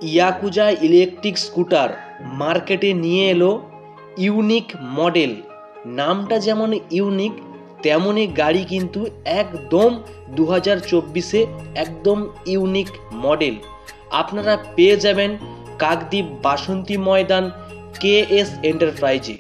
Yakuza electric scooter মার্কেটে নিয়ে এলো ইউনিক মডেল। নামটা যেমন ইউনিক, তেমনই গাড়ি কিন্তু একদম 2024-এ একদম ইউনিক মডেল আপনারা পেয়ে যাবেন কাকদ্বীপ বাসন্তী ময়দান KS এন্টারপ্রাইজে।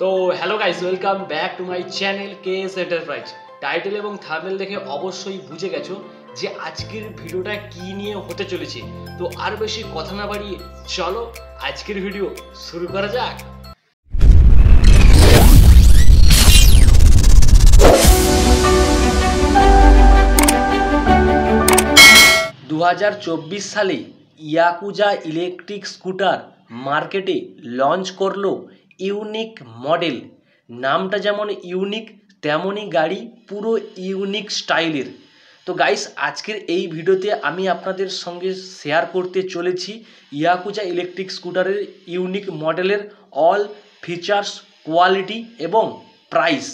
তো hello guys, welcome back to my channel KS enterprise. Title এবং থাম্বনেল দেখে অবশ্যই বুঝে গেছো যে আজকের ভিডিওটা কি নিয়ে হতে চলেছে। তো আর বেশি কথা না বাড়িয়ে চলো আজকের ভিডিও শুরু করা যাক। সালে ইয়াকুজা ইলেকট্রিক স্কুটার মার্কেটে লঞ্চ করলো ইউনিক মডেল। নামটা যেমন ইউনিক, তেমনই গাড়ি পুরো ইউনিক স্টাইলের। তো গাইস, আজকের এই ভিডিওতে আমি আপনাদের সঙ্গে শেয়ার করতে চলেছি ইয়াকুজা ইলেকট্রিক স্কুটারের ইউনিক মডেলের অল ফিচার্স, কোয়ালিটি এবং প্রাইস।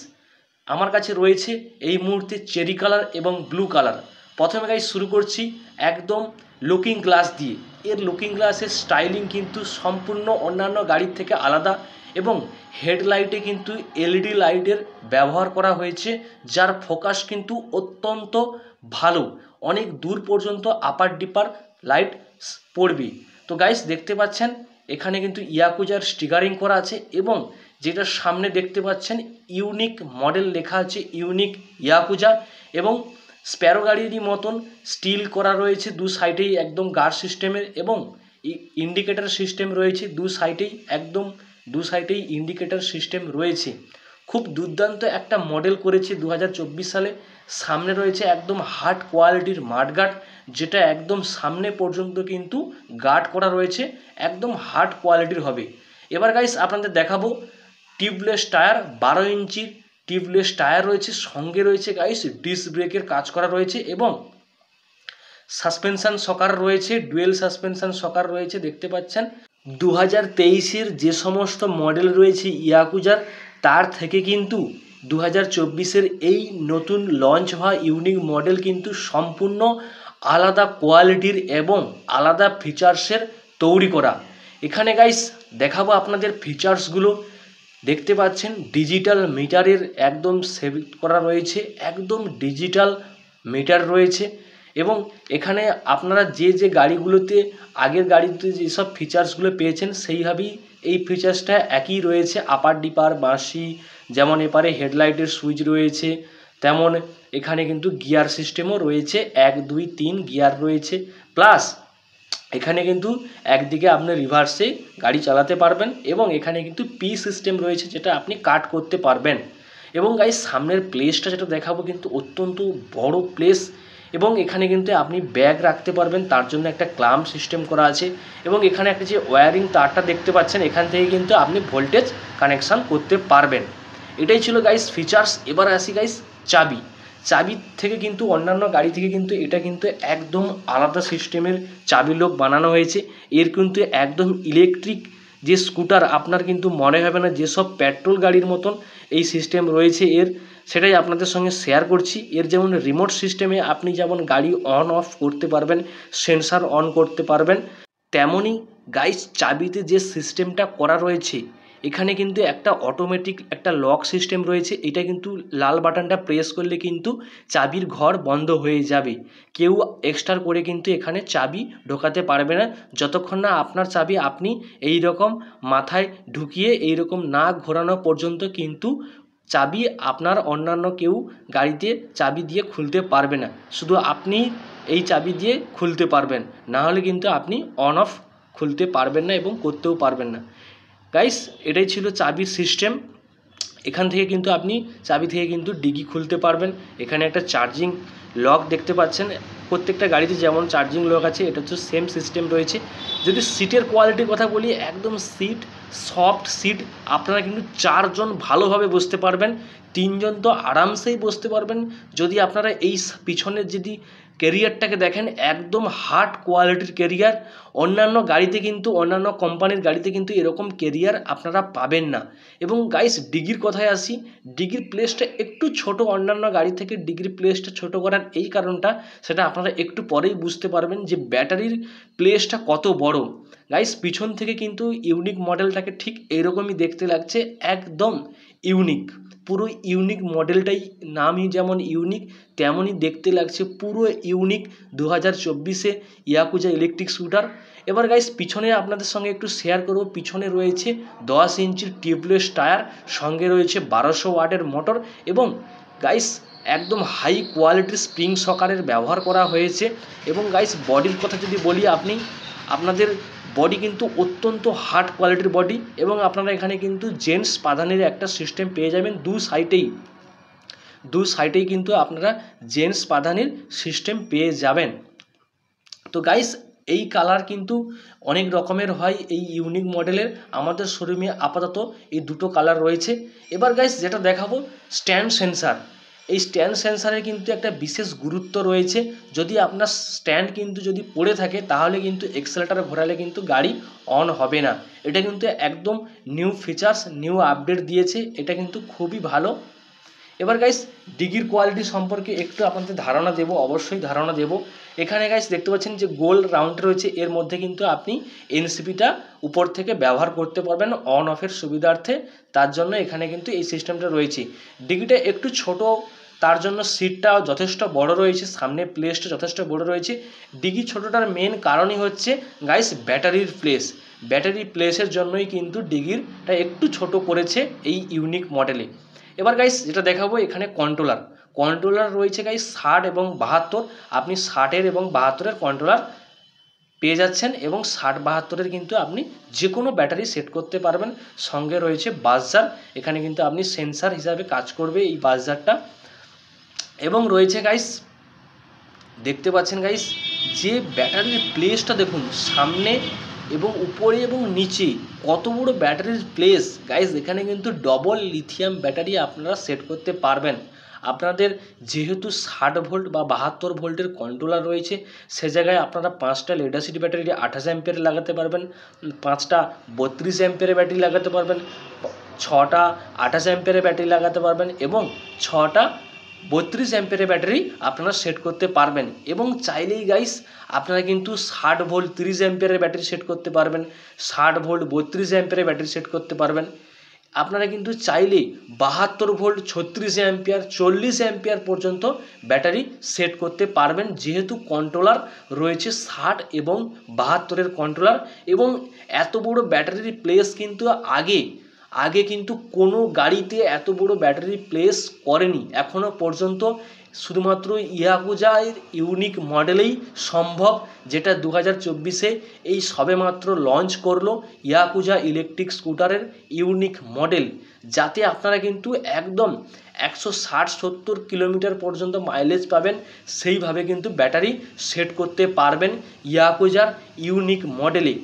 আমার কাছে রয়েছে এই মুহূর্তে চেরি কালার এবং ব্লু কালার। প্রথমে গাইস শুরু করছি একদম লুকিং গ্লাস দিয়ে। এর লুকিং গ্লাসের স্টাইলিং কিন্তু সম্পূর্ণ অন্যান্য গাড়ির থেকে আলাদা এবং হেডলাইটে কিন্তু LED লাইটের ব্যবহার করা হয়েছে, যার ফোকাস কিন্তু অত্যন্ত ভালো, অনেক দূর পর্যন্ত আপার ডিপার লাইট পড়বে। তো গাইস দেখতে পাচ্ছেন এখানে কিন্তু ইয়াকুজার স্টিকারিং করা আছে এবং যেটা সামনে দেখতে পাচ্ছেন ইউনিক মডেল লেখা আছে, ইউনিক ইয়াকুজা। এবং স্প্যারো গাড়িরই মতন স্টিল করা রয়েছে দু সাইডেই একদম গার্ড সিস্টেমের, এবং ইন্ডিকেটর সিস্টেম রয়েছে দু সাইডেই ইন্ডিকেটর সিস্টেম রয়েছে। খুব দুর্দান্ত একটা মডেল করেছে 2024 সালে। সামনে রয়েছে একদম হার্ড কোয়ালিটির মাডগার্ড, যেটা একদম সামনে পর্যন্ত কিন্তু গার্ড করা রয়েছে, একদম হার্ড কোয়ালিটির হবে। এবার গাইস আপনাদের দেখাবো টিউবলেস টায়ার, 12 ইঞ্চির টিউবলেস টায়ার রয়েছে, সঙ্গে রয়েছে গাইস ডিস্ক ব্রেকের কাজ করা রয়েছে এবং সাসপেনশন সকার রয়েছে, ডুয়েল সাসপেনশন সকার রয়েছে। দেখতে পাচ্ছেন 2023-এর যে সমস্ত মডেল রয়েছে ইয়াকুজার, তার থেকে কিন্তু 2024-এর এই নতুন লঞ্চ হওয়া ইউনিক মডেল কিন্তু সম্পূর্ণ আলাদা কোয়ালিটির এবং আলাদা ফিচার্সের তৈরি করা। এখানে গাইস দেখাবো আপনাদের ফিচার্সগুলো। দেখতে পাচ্ছেন ডিজিটাল মিটারের একদম সেভ করা রয়েছে, একদম ডিজিটাল মিটার রয়েছে। এবং এখানে আপনারা যে গাড়িগুলোতে আগের গাড়িতে যেসব ফিচার্সগুলো পেয়েছেন সেইভাবেই এই ফিচার্সটা একই রয়েছে। আপার ডিপার বাঁশি যেমন এপারে হেডলাইটের সুইচ রয়েছে, তেমন এখানে কিন্তু গিয়ার সিস্টেমও রয়েছে, 1 2 3 গিয়ার রয়েছে। প্লাস এখানে কিন্তু একদিকে আপনি রিভার্সে গাড়ি চালাতে পারবেন এবং এখানে কিন্তু পি সিস্টেম রয়েছে, যেটা আপনি কাট করতে পারবেন। এবং গাইস সামনের প্লেসটা যেটা দেখাবো কিন্তু অত্যন্ত বড় প্লেস, এবং এখানে কিন্তু আপনি ব্যাগ রাখতে পারবেন, তার জন্য একটা ক্লাম্প সিস্টেম করা আছে। এবং এখানে একটা যে ওয়্যারিং তারটা দেখতে পাচ্ছেন, এখান থেকে কিন্তু আপনি ভোল্টেজ কানেকশান করতে পারবেন। এটাই ছিল গাইস ফিচার্স। এবার আসি গাইস চাবি থেকে কিন্তু অন্যান্য গাড়ি থেকে কিন্তু এটা কিন্তু একদম আলাদা সিস্টেমের চাবি লক বানানো হয়েছে। এর কিন্তু একদম ইলেকট্রিক যে স্কুটার, আপনার কিন্তু মনে হবে না যেসব পেট্রোল গাড়ির মতন এই সিস্টেম রয়েছে এর, সেটাই আপনাদের সঙ্গে শেয়ার করছি। এর যেমন রিমোট সিস্টেমে আপনি যেমন গাড়ি অন অফ করতে পারবেন, সেন্সার অন করতে পারবেন, তেমনই গাইস চাবিতে যে সিস্টেমটা করা রয়েছে এখানে কিন্তু একটা অটোমেটিক একটা লক সিস্টেম রয়েছে। এটা কিন্তু লাল বাটনটা প্রেস করলে কিন্তু চাবির ঘর বন্ধ হয়ে যাবে। কেউ এক্সট্রা করে কিন্তু এখানে চাবি ঢোকাতে পারবে না, যতক্ষণ না আপনার চাবি আপনি এই রকম মাথায় ঢুকিয়ে এই রকম না ঘোরানো পর্যন্ত কিন্তু চাবি আপনার অন্যান্য কেউ গাড়িতে চাবি দিয়ে খুলতে পারবে না। শুধু আপনি এই চাবি দিয়ে খুলতে পারবেন, না হলে কিন্তু আপনি অন অফ খুলতে পারবেন না এবং করতেও পারবেন না। গাইস এটাই ছিল চাবির সিস্টেম। এখান থেকে কিন্তু আপনি চাবি থেকে কিন্তু ডিগি খুলতে পারবেন। এখানে একটা চার্জিং লক দেখতে পাচ্ছেন, প্রত্যেকটা গাড়িতে যেমন চার্জিং লক আছে এটা হচ্ছে সেম সিস্টেম রয়েছে। যদি সিটের কোয়ালিটির কথা বলি, একদম সিট সফট সিট, আপনারা কিন্তু 4 জন ভালোভাবে বসতে পারবেন, 3 জন তো আরামসেই বসতে পারবেন। যদি আপনারা এই পিছনের যদি ক্যারিয়ারটাকে দেখেন, একদম হার্ড কোয়ালিটির ক্যারিয়ার। অন্যান্য গাড়িতে কিন্তু, অন্যান্য কোম্পানির গাড়িতে কিন্তু এরকম ক্যারিয়ার আপনারা পাবেন না। এবং গাইস ডিগির কথায় আসি, ডিগির প্লেসটা একটু ছোট, অন্যান্য গাড়ি থেকে ডিগির প্লেসটা ছোট করার এই কারণটা, সেটা আপনারা একটু পরেই বুঝতে পারবেন যে ব্যাটারির প্লেসটা কত বড়। গাইস পিছন থেকে কিন্তু ইউনিক মডেলটাকে ঠিক এরকমই দেখতে লাগছে, একদম ইউনিক, পুরো ইউনিক মডেলটাই, নামই যেমন ইউনিক তেমনই দেখতে লাগছে, পুরো ইউনিক 2024-এ ইয়াকুজা ইলেকট্রিক স্কুটার। এবার গাইস পিছনে আপনাদের সঙ্গে একটু শেয়ার করব, পিছনে রয়েছে 10 ইঞ্চির টিউবলেস টায়ার, সঙ্গে রয়েছে 1200 ওয়াটের মোটর, এবং গাইস একদম হাই কোয়ালিটির স্প্রিং সকারের ব্যবহার করা হয়েছে। এবং গাইস বডির কথা যদি বলি, আপনাদের বডি কিন্তু অত্যন্ত হার্ড কোয়ালিটির বডি, এবং আপনারা এখানে কিন্তু জেন্টস পাদানের একটা সিস্টেম পেয়ে যাবেন, দু সাইডেই কিন্তু আপনারা জেন্টস পাদানির সিস্টেম পেয়ে যাবেন। তো গাইস এই কালার কিন্তু অনেক রকমের হয় এই ইউনিক মডেলের, আমাদের শোরুমে আপাতত এই দুটো কালার রয়েছে। এবার গাইস যেটা দেখাবো, স্ট্যান্ড সেন্সার। এই স্ট্যান্ড সেন্সারের কিন্তু একটা বিশেষ গুরুত্ব রয়েছে। যদি আপনার স্ট্যান্ড কিন্তু যদি পড়ে থাকে, তাহলে কিন্তু এক্সেলেটার ঘোরালে কিন্তু গাড়ি অন হবে না। এটা কিন্তু একদম নিউ ফিচার্স, নিউ আপডেট দিয়েছে, এটা কিন্তু খুবই ভালো। এবার গাইস ডিগির কোয়ালিটি সম্পর্কে একটু আপনাদের ধারণা দেব, অবশ্যই ধারণা দেব। এখানে গাইস দেখতে পাচ্ছেন যে গোল রাউন্ড রয়েছে, এর মধ্যে কিন্তু আপনি এনসিপিটা উপর থেকে ব্যবহার করতে পারবেন অন অফের সুবিধার্থে, তার জন্য এখানে কিন্তু এই সিস্টেমটা রয়েছে। ডিগিটা একটু ছোট, তার জন্য সিটটা যথেষ্ট বড় রয়েছে, সামনে প্লেসটা যথেষ্ট বড় রয়েছে। ডিগি ছোটোটার মেন কারণই হচ্ছে গাইস ব্যাটারির প্লেস, ব্যাটারি প্লেসের জন্যই কিন্তু ডিগিরটা একটু ছোট করেছে এই ইউনিক মডেলে। এবার গাইস যেটা দেখাবো, এখানে কন্ট্রোলার রয়েছে গাইস 60 এবং 72, আপনি 60 এবং 72 কন্ট্রোলার পেয়ে যাচ্ছেন, এবং 60-72 কিন্তু আপনি যে কোনো ব্যাটারি সেট করতে পারবেন। সঙ্গে রয়েছে বাজার, এখানে কিন্তু আপনি সেন্সার হিসাবে কাজ করবে এই বাজারটা। এবং রয়েছে গাইস, দেখতে পাচ্ছেন গাইস যে ব্যাটারির প্লেসটা দেখুন, সামনে এবং উপরে এবং নিচে কত বড় ব্যাটারির প্লেস। গাইস এখানে কিন্তু ডবল লিথিয়াম ব্যাটারি আপনারা সেট করতে পারবেন। আপনাদের যেহেতু 60 ভোল্ট বা 72 ভোল্টের কন্ট্রোলার রয়েছে, সে জায়গায় আপনারা 5টা লেড অ্যাসিড ব্যাটারি 28 অ্যাম্পিয়ার লাগাতে পারবেন, 5টা 32 অ্যাম্পিয়ারের ব্যাটারি লাগাতে পারবেন, 6টা 28 অ্যাম্পিয়ারের ব্যাটারি লাগাতে পারবেন, এবং 6টা 32 অ্যাম্পিয়ারের ব্যাটারি আপনারা সেট করতে পারবেন। এবং চাইলেই গাইস আপনারা কিন্তু 60 ভোল্ট 30 অ্যাম্পিয়ারের ব্যাটারি সেট করতে পারবেন, 60 ভোল্ট 32 অ্যাম্পিয়ারের ব্যাটারি সেট করতে পারবেন। আপনারা কিন্তু চাইলে 72 ভোল্ট 36 অ্যাম্পিয়ার 40 অ্যাম্পিয়ার পর্যন্ত ব্যাটারি সেট করতে পারবেন, যেহেতু কন্ট্রোলার রয়েছে 60 এবং 72-এর কন্ট্রোলার। এবং এত বড় ব্যাটারির প্লেস কিন্তু আগে কিন্তু কোনো গাড়িতে এত বড় ব্যাটারি প্লেস করেনি এখনও পর্যন্ত, শুধুমাত্র ইয়াকুজার ইউনিক মডেলেই সম্ভব, যেটা 2024-এ এই সবেমাত্র লঞ্চ করলো ইয়াকুজা ইলেকট্রিক স্কুটারের ইউনিক মডেল, যাতে আপনারা কিন্তু একদম 160-70 কিলোমিটার পর্যন্ত মাইলেজ পাবেন, সেইভাবে কিন্তু ব্যাটারি সেট করতে পারবেন ইয়াকুজার ইউনিক মডেলে।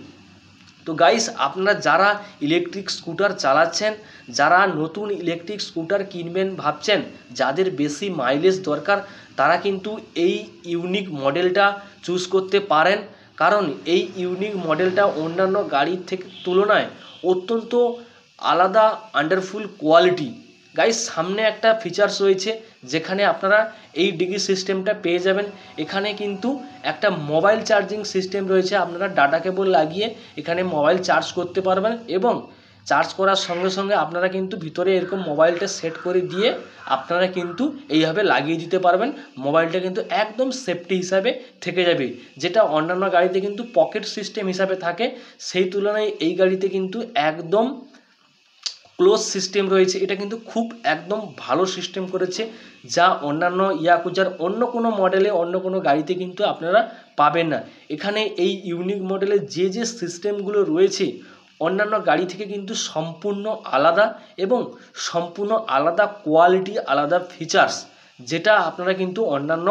তো গাইস আপনারা যারা ইলেকট্রিক স্কুটার চালাচ্ছেন, যারা নতুন ইলেকট্রিক স্কুটার কিনবেন ভাবছেন, যাদের বেশি মাইলেজ দরকার, তারা কিন্তু এই ইউনিক মডেলটা চুজ করতে পারেন। কারণ এই ইউনিক মডেলটা অন্যান্য গাড়ির থেকে তুলনায় অত্যন্ত আলাদা, আন্ডারফুল কোয়ালিটি। গাইস সামনে একটা ফিচার্স রয়েছে, যেখানে আপনারা এই ডিগি সিস্টেমটা পেয়ে যাবেন। এখানে কিন্তু একটা মোবাইল চার্জিং সিস্টেম রয়েছে, আপনারা ডাটা কেবল লাগিয়ে এখানে মোবাইল চার্জ করতে পারবেন, এবং চার্জ করার সঙ্গে সঙ্গে আপনারা কিন্তু ভিতরে এরকম মোবাইলটা সেট করে দিয়ে আপনারা কিন্তু এইভাবে লাগিয়ে দিতে পারবেন। মোবাইলটা কিন্তু একদম সেফটি হিসাবে থেকে যাবে, যেটা অন্যান্য গাড়িতে কিন্তু পকেট সিস্টেম হিসাবে থাকে, সেই তুলনায় এই গাড়িতে কিন্তু একদম ক্লোজ সিস্টেম রয়েছে। এটা কিন্তু খুব একদম ভালো সিস্টেম করেছে, যা অন্যান্য ইয়াকুজার অন্য কোনো মডেলে, অন্য কোনো গাড়িতে কিন্তু আপনারা পাবেন না। এখানে এই ইউনিক মডেলে যে সিস্টেমগুলো রয়েছে অন্যান্য গাড়ি থেকে কিন্তু সম্পূর্ণ আলাদা, এবং সম্পূর্ণ আলাদা কোয়ালিটি, আলাদা ফিচার্স, যেটা আপনারা কিন্তু অন্যান্য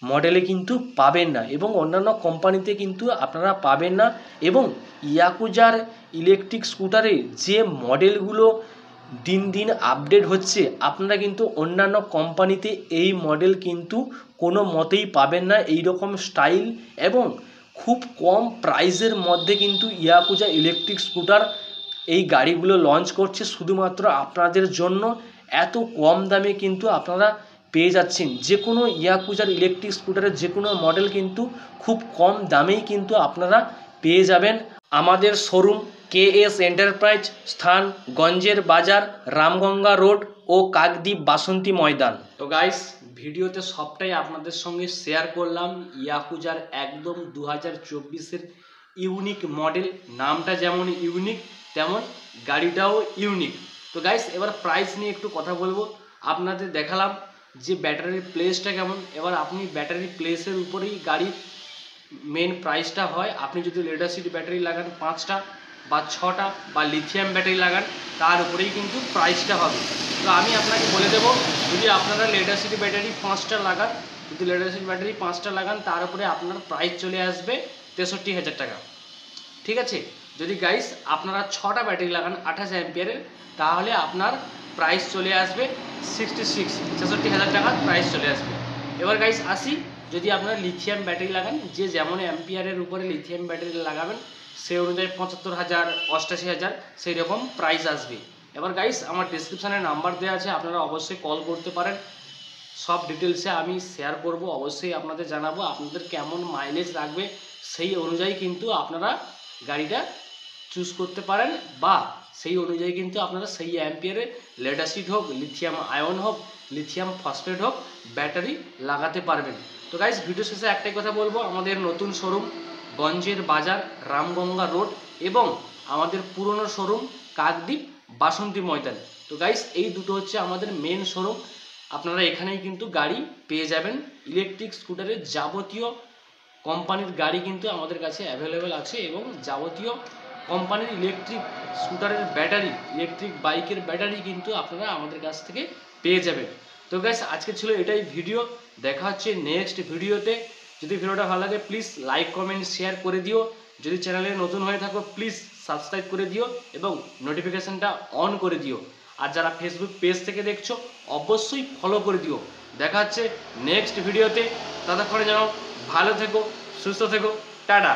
মডেলে কিন্তু পাবেন না এবং অন্যান্য কোম্পানিতে কিন্তু আপনারা পাবেন না। এবং ইয়াকুজার ইলেকট্রিক স্কুটারে যে মডেলগুলো দিন দিন আপডেট হচ্ছে, আপনারা কিন্তু অন্যান্য কোম্পানিতে এই মডেল কিন্তু কোনো মতেই পাবেন না। এই রকম স্টাইল এবং খুব কম প্রাইসের মধ্যে কিন্তু ইয়াকুজা ইলেকট্রিক স্কুটার এই গাড়িগুলো লঞ্চ করছে শুধুমাত্র আপনাদের জন্য। এত কম দামে কিন্তু আপনারা পেয়ে যাচ্ছেন যে কোনো ইয়াকুজার ইলেকট্রিক স্কুটারের যে কোনো মডেল কিন্তু খুব কম দামেই কিন্তু আপনারা পেয়ে যাবেন। আমাদের শোরুম KS এন্টারপ্রাইজ, স্থান গঞ্জের বাজার, রামগঙ্গা রোড ও কাকদ্বীপ বাসন্তী ময়দান। তো গাইস, ভিডিওতে সবটাই আপনাদের সঙ্গে শেয়ার করলাম। ইয়াকুজার একদম 2024-এর ইউনিক মডেল, নামটা যেমন ইউনিক তেমন গাড়িটাও ইউনিক। তো গাইস, এবার প্রাইস নিয়ে একটু কথা বলবো। আপনাদের দেখালাম যে ব্যাটারির প্লেসটা কেমন। এবার আপনি ব্যাটারি প্লেসের উপরেই গাড়ির মেন প্রাইসটা হয়। আপনি যদি লেড অ্যাসিড ব্যাটারি লাগান 5টা বা 6টা বা লিথিয়াম ব্যাটারি লাগান, তার উপরেই কিন্তু প্রাইসটা হবে। তো আমি আপনাকে বলে দেবো, যদি আপনারা লেড অ্যাসিড ব্যাটারি 5টা লাগান, তার উপরে আপনার প্রাইস চলে আসবে 63,000 টাকা। ঠিক আছে? যদি গাইস আপনারা 6টা ব্যাটারি লাগান 28 অ্যাম্পিয়ারের, তাহলে আপনার প্রাইস চলে আসবে 66,000 টাকা প্রাইস চলে আসবে। এবার গাইস আসি, যদি আপনারা লিথিয়াম ব্যাটারি লাগান, যে যেমন অ্যাম্পিয়ারের উপরে লিথিয়াম ব্যাটারি লাগাবেন সেই অনুযায়ী 75,000, 88,000 সেই রকম প্রাইস আসবে। এবার গাইস আমার ডিসক্রিপশানে নাম্বার দেওয়া আছে, আপনারা অবশ্যই কল করতে পারেন। সব ডিটেলসে আমি শেয়ার করব, অবশ্যই আপনাদের জানাবো আপনাদের কেমন মাইলেজ লাগবে, সেই অনুযায়ী কিন্তু আপনারা গাড়িটা চুজ করতে পারেন, বা সেই অনুযায়ী কিন্তু আপনারা সেই অ্যাম্পিয়ারে লেড অ্যাসিড হোক, লিথিয়াম আয়ন হোক, লিথিয়াম ফসফেট হোক, ব্যাটারি লাগাতে পারবেন। তো গাইস, ভিডিও শেষে একটাই কথা বলবো, আমাদের নতুন শোরুম গঞ্জের বাজার, রামগঙ্গা রোড, এবং আমাদের পুরনো শোরুম কাকদ্বীপ বাসন্তী ময়দান। তো গাইস, এই দুটো হচ্ছে আমাদের মেন শোরুম। আপনারা এখানেই কিন্তু গাড়ি পেয়ে যাবেন। ইলেকট্রিক স্কুটারের যাবতীয় কোম্পানির গাড়ি কিন্তু আমাদের কাছে অ্যাভেলেবেল আছে, এবং যাবতীয় কোম্পানির ইলেকট্রিক স্কুটারের ব্যাটারি, ইলেকট্রিক বাইকের ব্যাটারি কিন্তু আপনারা আমাদের কাছ থেকে পেয়ে যাবেন। তো গাইস, আজকে ছিল এটাই ভিডিও। দেখা হচ্ছে নেক্সট ভিডিওতে। যদি ভিডিওটা ভালো লাগে প্লিজ লাইক, কমেন্ট, শেয়ার করে দিও। যদি চ্যানেলে নতুন হয়ে থাকো প্লিজ সাবস্ক্রাইব করে দিও এবং নোটিফিকেশানটা অন করে দিও। আর যারা ফেসবুক পেজ থেকে দেখছো অবশ্যই ফলো করে দিও। দেখা হচ্ছে নেক্সট ভিডিওতে। ততক্ষণে যেন ভালো থেকো, সুস্থ থেকো, টাটা।